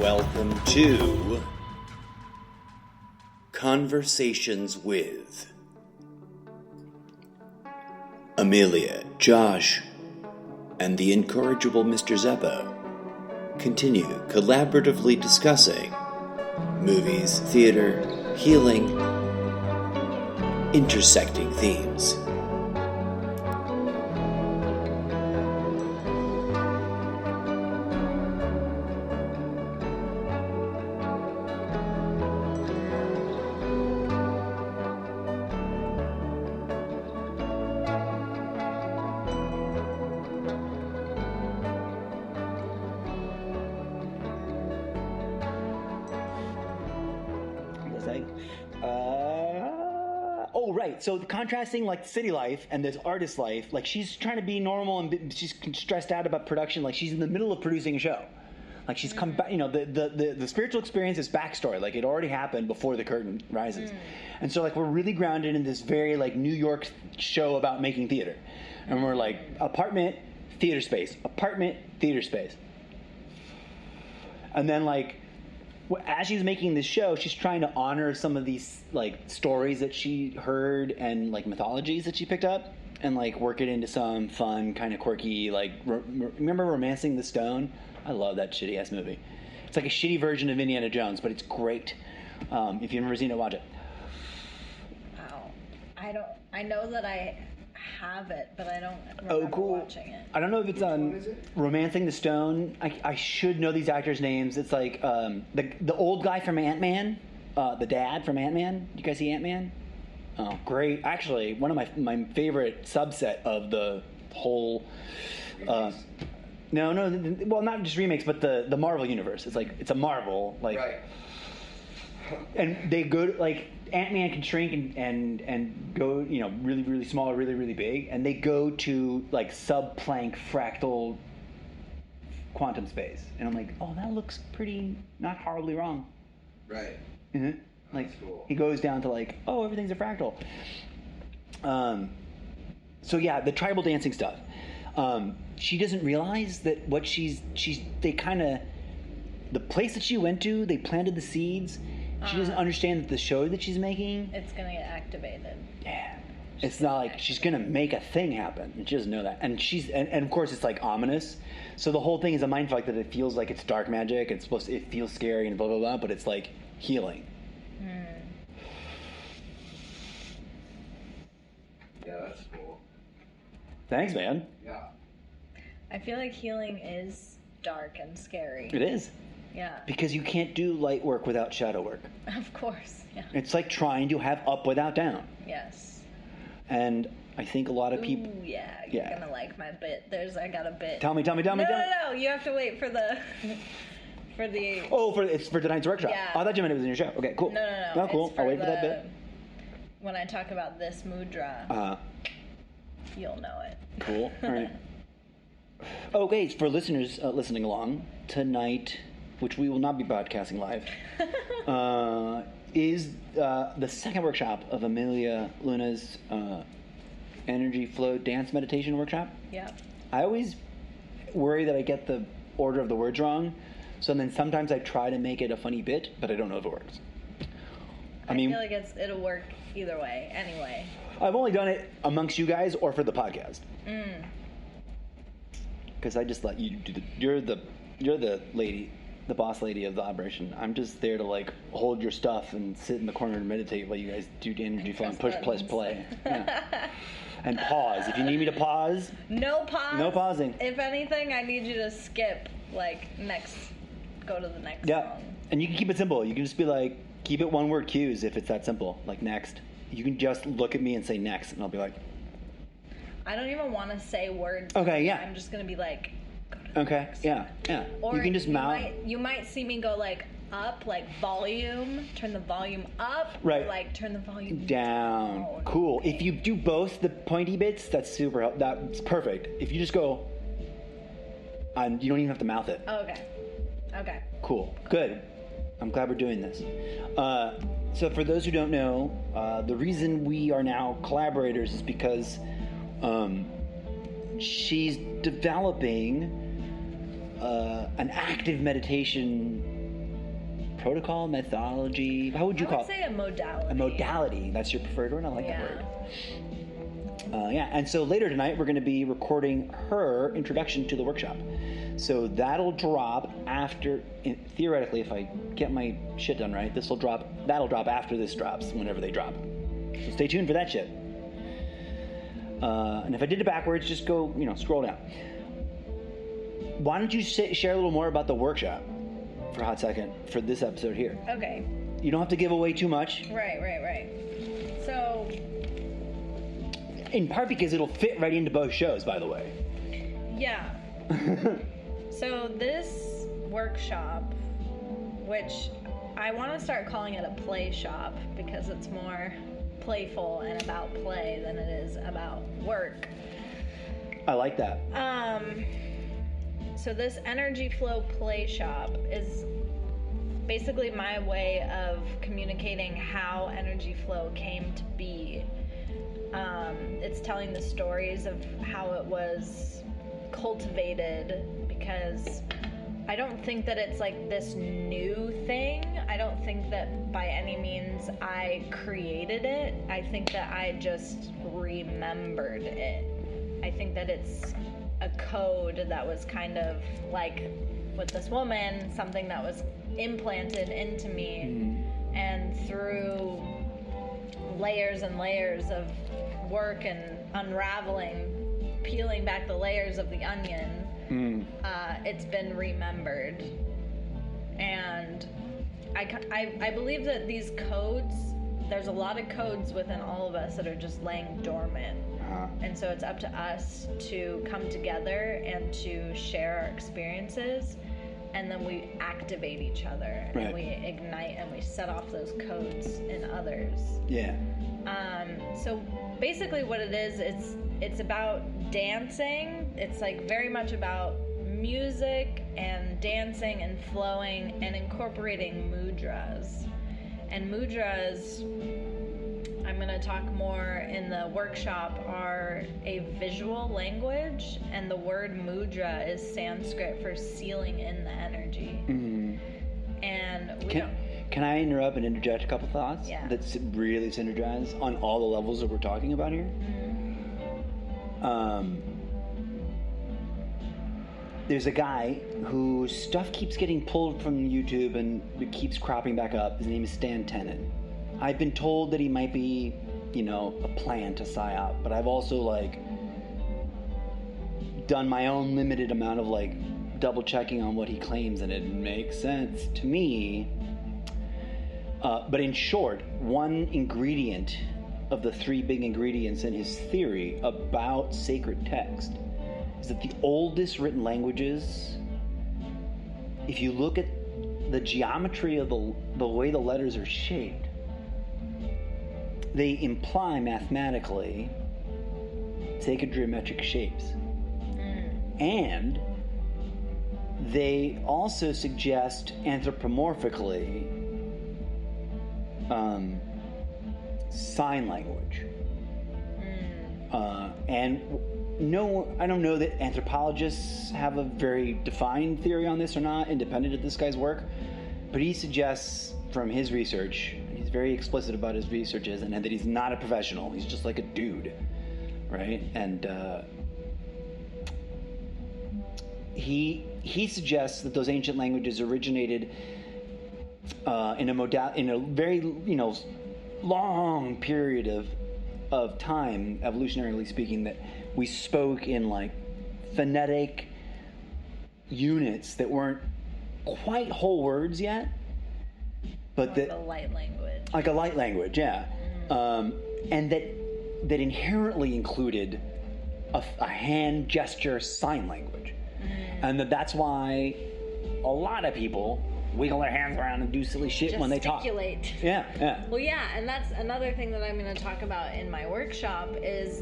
Welcome to Conversations with Amelia, Josh, and the incorrigible Mr. Zeppo continue collaboratively discussing movies, theater, healing, intersecting themes. So the contrasting like city life and this artist life, like she's trying to be normal and she's stressed out about production. Like she's in the middle of producing a show. Like she's come back, the spiritual experience is backstory. Like it already happened before the curtain rises. And so like we're really grounded in this very like New York show about making theater. And we're like apartment, theater space, apartment, theater space. And then like, as she's making this show, she's trying to honor some of these like stories that she heard and like mythologies that she picked up, and like work it into some fun, kind of quirky. Like, remember *Romancing the Stone*? I love that shitty ass movie. It's like a shitty version of Indiana Jones, but it's great. If you've never seen it, watch it. Wow, I know that I have it, but I don't remember watching it. I don't know if it's on *Romancing the Stone*. I should know these actors' names. It's like the old guy from Ant-Man, the dad from Ant-Man. You guys see Ant-Man? Oh, great! Actually, one of my favorite subset of the whole. No, well, not just remakes, but the Marvel universe. It's a Marvel like. Right. And they go to, like, Ant-Man can shrink and go, really, really small or really, really big. And they go to, like, sub-Planck fractal quantum space. And I'm like, oh, that looks pretty not horribly wrong. Right. Mm-hmm. Like, that's cool. He goes down to, like, oh, everything's a fractal. So, yeah, the tribal dancing stuff. She doesn't realize that what they kind of, the place that she went to, they planted the seeds. She doesn't understand that the show that she's making... It's going to get activated. Yeah. It's not like she's going to make a thing happen. And she doesn't know that. And and of course it's like ominous. So the whole thing is a mindfuck that it feels like it's dark magic. It feels scary and blah, blah, blah. But it's like healing. Yeah, that's cool. Thanks, man. Yeah. I feel like healing is dark and scary. It is. Yeah. Because you can't do light work without shadow work. Of course, yeah. It's like trying to have up without down. Yes. And I think a lot of people... Ooh, yeah, you're gonna like my bit. I got a bit. Tell me. No, you have to wait for the... it's for tonight's workshop. Yeah. Oh, I thought you meant it was in your show. Okay, cool. No. Oh, cool. I'll wait for that bit. When I talk about this mudra, you'll know it. Cool. All right. Okay, for listeners listening along, tonight, which we will not be broadcasting live, is the second workshop of Amelia Luna's Energy Flow Dance Meditation Workshop. Yeah. I always worry that I get the order of the words wrong, so then sometimes I try to make it a funny bit, but I don't know if it works. I feel like it'll work either way, anyway. I've only done it amongst you guys or for the podcast. Because I just let you do you're the lady, the boss lady of the operation. I'm just there to like hold your stuff and sit in the corner and meditate while you guys do energy flow and push, play. Yeah. And pause. If you need me to pause. No pause. No pausing. If anything, I need you to skip, like, go to the next song. And you can keep it simple. You can just be like, keep it one word cues if it's that simple. Like next. You can just look at me and say next, and I'll be like, I don't even want to say words. Okay, yeah. I'm just going to be like, okay, yeah. Or you can just mouth. You might see me go like up, like volume, turn the volume up, right. Or like turn the volume down. Cool. Okay. If you do both the pointy bits, that's that's perfect. If you just go, you don't even have to mouth it. Okay. Cool. Good. I'm glad we're doing this. So for those who don't know, the reason we are now collaborators is because she's developing an active meditation protocol, methodology. How would you call it? I would say a modality. A modality. That's your preferred word? I like that word. And so later tonight, we're going to be recording her introduction to the workshop. So that'll drop after, theoretically, if I get my shit done right, that'll drop after this drops, whenever they drop. So stay tuned for that shit. And if I did it backwards, just go, scroll down. Why don't you share a little more about the workshop for a hot second for this episode here? Okay. You don't have to give away too much. Right. So... In part because it'll fit right into both shows, by the way. Yeah. So this workshop, which I want to start calling it a play shop because it's more playful and about play than it is about work. I like that. So this energy flow play shop is basically my way of communicating how energy flow came to be. It's telling the stories of how it was cultivated, because I don't think that it's like this new thing. I don't think that by any means I created it. I think that I just remembered it. I think that it's a code that was kind of like with this woman, something that was implanted into me, and through layers and layers of work and unraveling, peeling back the layers of the onion, it's been remembered. And I believe that these codes, there's a lot of codes within all of us that are just laying dormant. And so it's up to us to come together and to share our experiences, and then we activate each other, right. And we ignite and we set off those codes in others. Yeah. So basically what it is, it's about dancing. It's like very much about music and dancing and flowing and incorporating mudras. And mudras, I'm going to talk more in the workshop, are a visual language, and the word mudra is Sanskrit for sealing in the energy. And Can I interrupt and interject a couple thoughts? Yeah. That's really synergized on all the levels that we're talking about here? There's a guy whose stuff keeps getting pulled from YouTube and it keeps cropping back up. His name is Stan Tenen. I've been told that he might be, a plant, a psyop, but I've also done my own limited amount of double checking on what he claims, and it makes sense to me. But in short, one ingredient of the three big ingredients in his theory about sacred text is that the oldest written languages, if you look at the geometry of the way the letters are shaped, they imply mathematically sacred geometric shapes. And they also suggest anthropomorphically sign language. And no, I don't know that anthropologists have a very defined theory on this or not, independent of this guy's work, but he suggests from his research, and he's very explicit about his researches, and that he's not a professional, he's just like a dude, right? And he suggests that those ancient languages originated in a very long period of time, evolutionarily speaking, that we spoke in phonetic units that weren't quite whole words yet, but like a light language. Like a light language, yeah. And that inherently included a hand gesture sign language. And that's why a lot of people wiggle their hands around and do silly shit when they talk. Gesticulate. Yeah. Well, yeah, and that's another thing that I'm going to talk about in my workshop is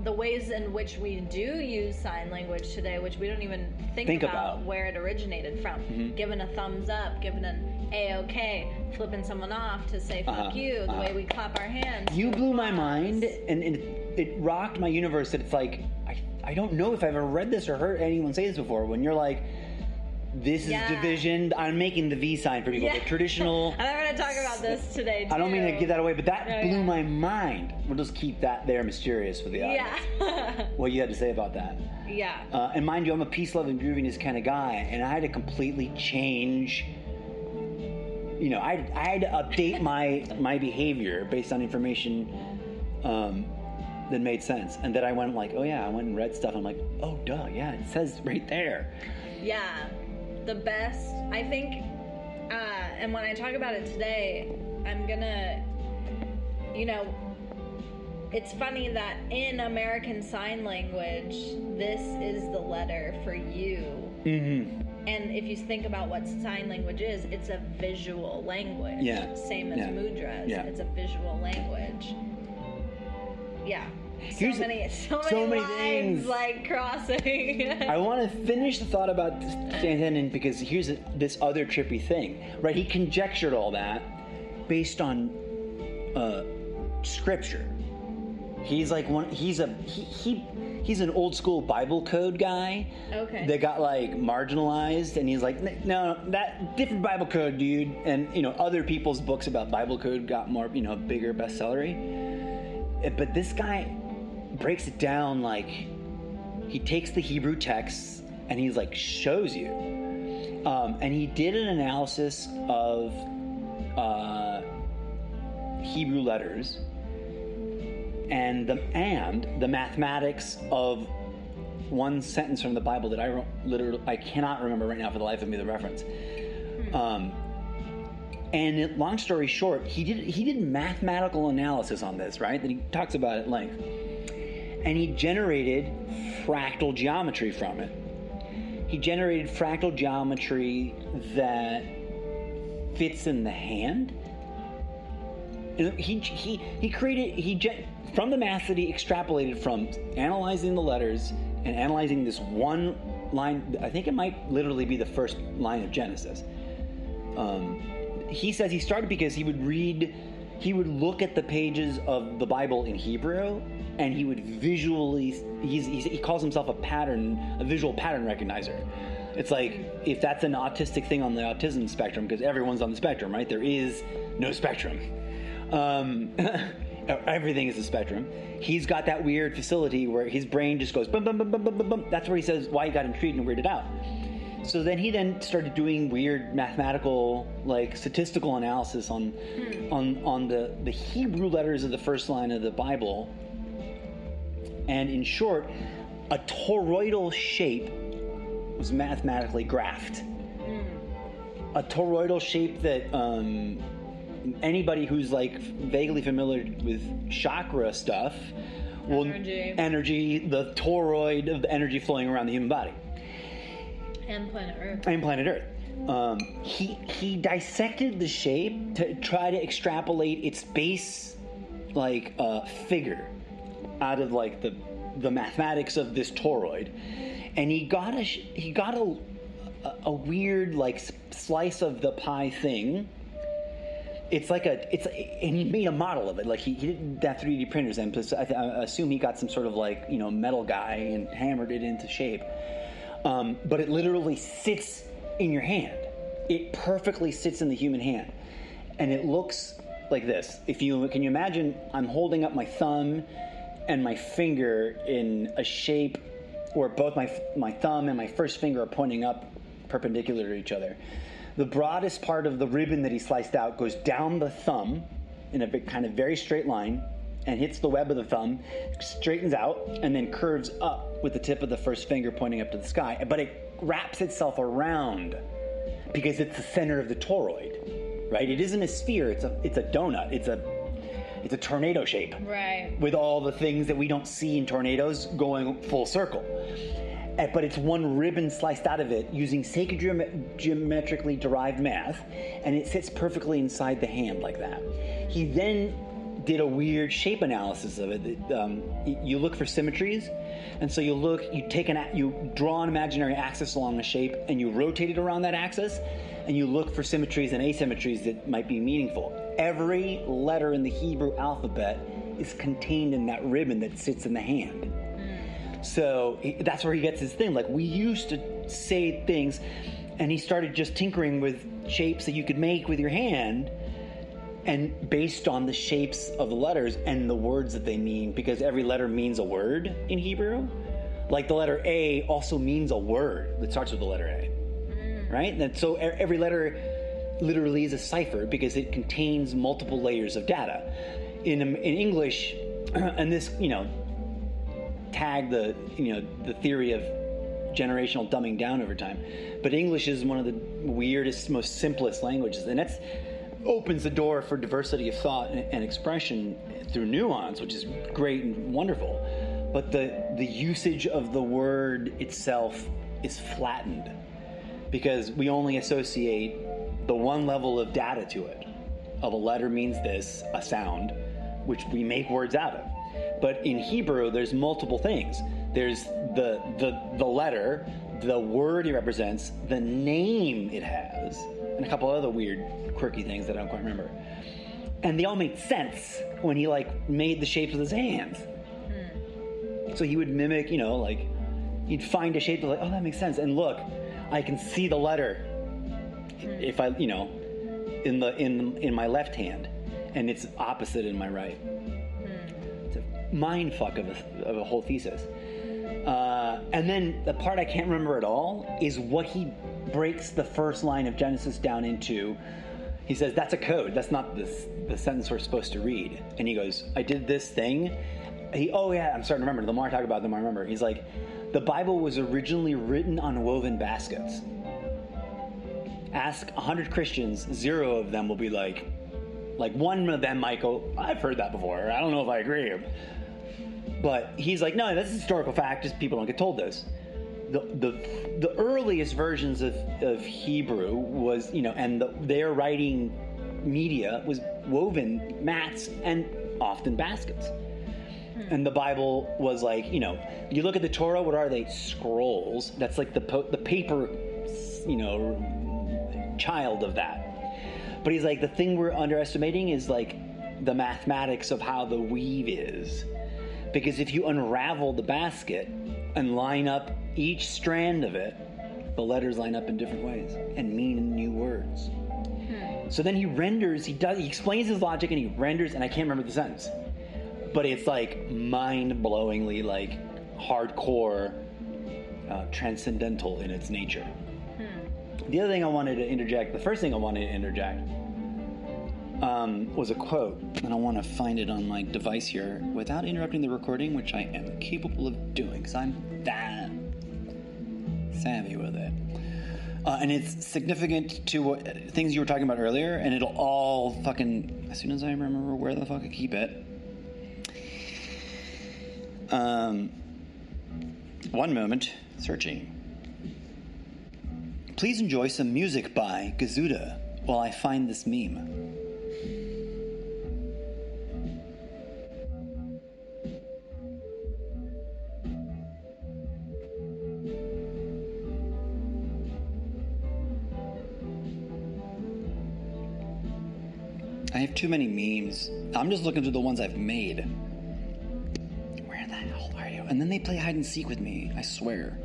the ways in which we do use sign language today, which we don't even think about where it originated from. Giving a thumbs up, giving an A-OK, flipping someone off to say fuck you, the way we clap our hands. You blew my mind, and it rocked my universe that it's I don't know if I've ever read this or heard anyone say this before, when you're This is division. I'm making the V sign for people. Yeah. The traditional. And I'm going to talk about this today, too. I don't mean to give that away, but that blew yeah. my mind. We'll just keep that there mysterious for the audience. Yeah. What you had to say about that. Yeah. And mind you, I'm a peace-loving, grooviness kind of guy, and I had to completely change. You know, I had to update my behavior based on information that made sense, and that I went like, oh yeah, I went and read stuff. I'm like, oh duh, yeah, it says right there. Yeah, the best, I think, and when I talk about it today, I'm gonna, you know, it's funny that in American Sign Language, this is the letter for you. Mm-hmm. And if you think about what sign language is, it's a visual language. Yeah. Same as mudras. Yeah. It's a visual language. Yeah. So Here's many many lines things. like crossing. I want to finish the thought about Stanton because here's this other trippy thing, right? He conjectured all that based on scripture. He's like he's an old school Bible code guy. Okay. That got like marginalized, and he's like, no, that different Bible code, dude. And you know, other people's books about Bible code got more, you know, bigger bestsellery. But this guy breaks it down like he takes the Hebrew texts and he's like shows you. And he did an analysis of Hebrew letters and the mathematics of one sentence from the Bible that I cannot remember right now for the life of me the reference. And long story short, he did mathematical analysis on this, right? That he talks about at length. And he generated fractal geometry from it. He generated fractal geometry that fits in the hand. And from the math that he extrapolated from analyzing the letters and analyzing this one line, I think it might literally be the first line of Genesis. He says he started because he would look at the pages of the Bible in Hebrew, and he would visually, he calls himself a visual pattern recognizer. It's like, if that's an autistic thing on the autism spectrum, because everyone's on the spectrum, right? There is no spectrum. Everything is a spectrum. He's got that weird facility where his brain just goes bum, bum, bum, bum, bum, bum, bum. That's where he says why he got intrigued and weirded out. So then he started doing weird mathematical, like statistical analysis on the Hebrew letters of the first line of the Bible. And in short, a toroidal shape was mathematically graphed. A toroidal shape that anybody who's like vaguely familiar with chakra stuff will energy, the toroid of the energy flowing around the human body. And planet Earth. He dissected the shape to try to extrapolate its base, like figure, out of like the mathematics of this toroid, and he got a weird like slice of the pie thing. And he made a model of it. Like he didn't have 3D printers, and I assume he got some sort of like, you know, metal guy and hammered it into shape. But it literally sits in your hand. It perfectly sits in the human hand. And it looks like this. Can you imagine I'm holding up my thumb and my finger in a shape where both my thumb and my first finger are pointing up perpendicular to each other. The broadest part of the ribbon that he sliced out goes down the thumb in a kind of very straight line and hits the web of the thumb, straightens out, and then curves up with the tip of the first finger pointing up to the sky. But it wraps itself around because it's the center of the toroid, right? It isn't a sphere, it's a donut. It's a tornado shape. Right. With all the things that we don't see in tornadoes going full circle. But it's one ribbon sliced out of it using sacred geometrically derived math, and it sits perfectly inside the hand like that. He then did a weird shape analysis of it. You look for symmetries, and so you draw an imaginary axis along the shape, and you rotate it around that axis, and you look for symmetries and asymmetries that might be meaningful. Every letter in the Hebrew alphabet is contained in that ribbon that sits in the hand. So that's where he gets his thing. Like, we used to say things, And he started just tinkering with shapes that you could make with your hand, and based on the shapes of the letters and the words that they mean, because every letter means a word in Hebrew. Like the letter A also means a word that starts with the letter A, right? And so every letter literally is a cipher because it contains multiple layers of data. In English, and this, tag the theory of generational dumbing down over time, but English is one of the weirdest, most simplest languages, and that's opens the door for diversity of thought and expression through nuance, which is great and wonderful. But the usage of the word itself is flattened because we only associate the one level of data to it. Of a letter means this, a sound, which we make words out of. But in Hebrew, there's multiple things. There's the letter, the word it represents, the name it has, and a couple other weird, quirky things that I don't quite remember. And they all made sense when he made the shapes with his hands. So he would mimic, he'd find a shape oh, that makes sense. And look, I can see the letter if I, in my left hand, and it's opposite in my right. It's a mind fuck of a whole thesis. And then the part I can't remember at all is what he breaks the first line of Genesis down into. He says, that's a code. That's not the sentence we're supposed to read. And he goes, I did this thing. I'm starting to remember. The more I talk about it, the more I remember. He's like, the Bible was originally written on woven baskets. Ask 100 Christians, 0 of them will be like one of them might go, I've heard that before. I don't know if I agree. But he's like, no, that's a historical fact. Just people don't get told this. The earliest versions of Hebrew was, and their writing media was woven mats and often baskets. And the Bible was you look at the Torah, what are they? Scrolls. That's like the paper, child of that. But he's like, the thing we're underestimating is the mathematics of how the weave is. Because if you unravel the basket and line up each strand of it, the letters line up in different ways and mean new words. So then he explains his logic and he renders, and I can't remember the sentence. But it's mind-blowingly hardcore, transcendental in its nature. The other thing I wanted to interject, the first thing I wanted to interject, was a quote, and I want to find it on my device here without interrupting the recording, which I am capable of doing because I'm that savvy with it. And it's significant to things you were talking about earlier, and it'll all fucking, as soon as I remember where the fuck I keep it. One moment, searching. Please enjoy some music by Gazoota while I find this meme. I have too many memes. I'm just looking through the ones I've made. Where the hell are you? And then they play hide and seek with me, I swear.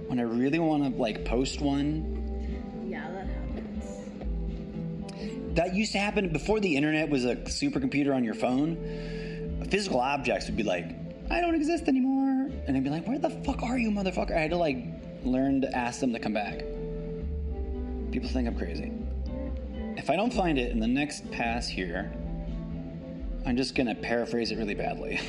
When I really want to post one. Yeah, that happens. That used to happen before the internet was a supercomputer on your phone. Physical objects would be I don't exist anymore. And I'd be like, where the fuck are you, motherfucker? I had to learn to ask them to come back. People think I'm crazy. If I don't find it in the next pass here, I'm just going to paraphrase it really badly.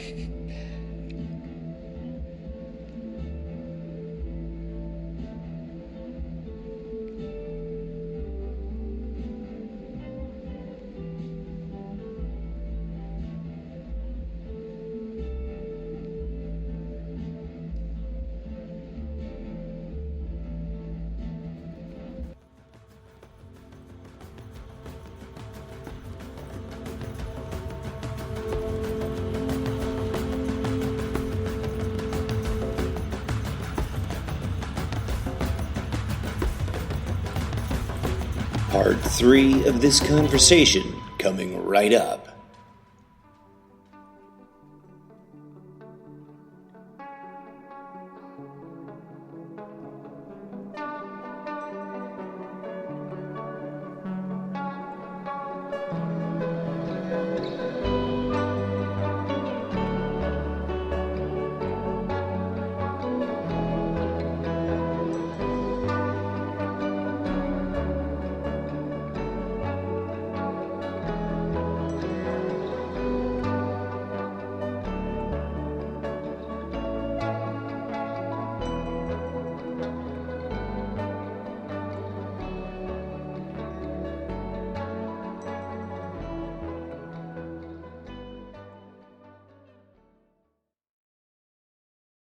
Part 3 of this conversation coming right up.